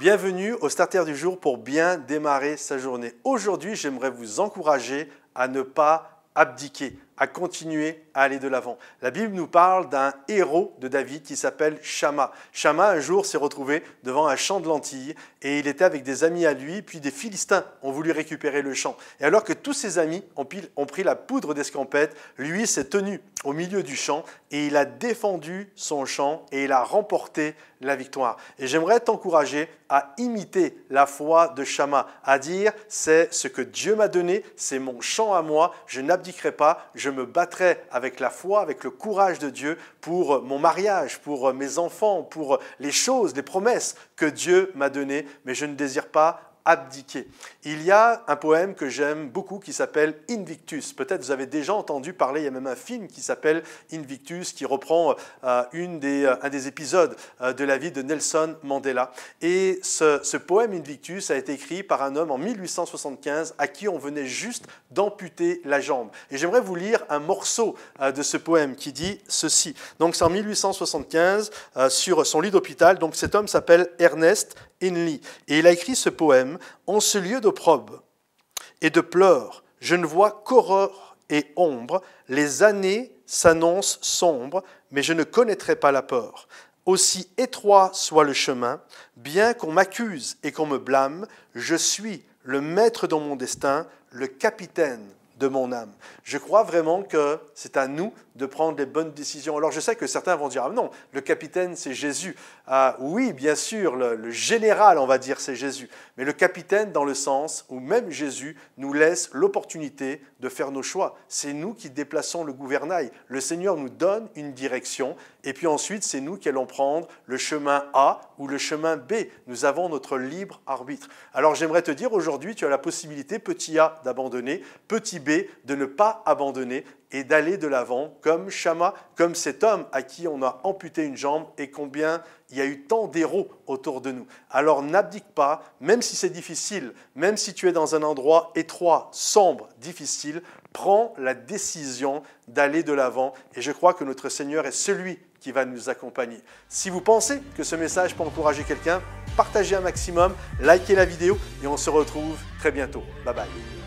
Bienvenue au Starter du jour pour bien démarrer sa journée. Aujourd'hui, j'aimerais vous encourager à ne pas abdiquer, à continuer à aller de l'avant. La Bible nous parle d'un héros de David qui s'appelle Shamma. Shamma, un jour, s'est retrouvé devant un champ de lentilles et il était avec des amis à lui, puis des Philistins ont voulu récupérer le champ. Et alors que tous ses amis ont pris la poudre d'escampette, lui s'est tenu au milieu du champ et il a défendu son champ et il a remporté la victoire. Et j'aimerais t'encourager à imiter la foi de Shamma, à dire c'est ce que Dieu m'a donné, c'est mon champ à moi, je n'abdiquerai pas, je me battrai avec la foi, avec le courage de Dieu pour mon mariage, pour mes enfants, pour les choses, les promesses que Dieu m'a données, mais je ne désire pas abdiquer. Il y a un poème que j'aime beaucoup qui s'appelle Invictus. Peut-être vous avez déjà entendu parler, il y a même un film qui s'appelle Invictus qui reprend un des épisodes de la vie de Nelson Mandela. Et ce poème Invictus a été écrit par un homme en 1875 à qui on venait juste d'amputer la jambe. Et j'aimerais vous lire un morceau de ce poème qui dit ceci. Donc c'est en 1875 sur son lit d'hôpital. Donc cet homme s'appelle Ernest Henley. Et il a écrit ce poème. En ce lieu d'opprobre et de pleurs, je ne vois qu'horreur et ombre. Les années s'annoncent sombres, mais je ne connaîtrai pas la peur. Aussi étroit soit le chemin, bien qu'on m'accuse et qu'on me blâme, je suis le maître dans mon destin, le capitaine de mon âme. Je crois vraiment que c'est à nous de prendre les bonnes décisions. Alors je sais que certains vont dire « Ah non, le capitaine c'est Jésus ». Oui, bien sûr, le général, on va dire, c'est Jésus. Mais le capitaine dans le sens où même Jésus nous laisse l'opportunité de faire nos choix. C'est nous qui déplaçons le gouvernail. Le Seigneur nous donne une direction et puis ensuite c'est nous qui allons prendre le chemin A ou le chemin B. Nous avons notre libre arbitre. Alors j'aimerais te dire aujourd'hui, tu as la possibilité, petit A, d'abandonner, petit B, de ne pas abandonner et d'aller de l'avant comme Shamma, comme cet homme à qui on a amputé une jambe et combien il y a eu tant d'héros autour de nous. Alors n'abdique pas, même si c'est difficile, même si tu es dans un endroit étroit, sombre, difficile, prends la décision d'aller de l'avant et je crois que notre Seigneur est celui qui va nous accompagner. Si vous pensez que ce message peut encourager quelqu'un, partagez un maximum, likez la vidéo et on se retrouve très bientôt. Bye bye.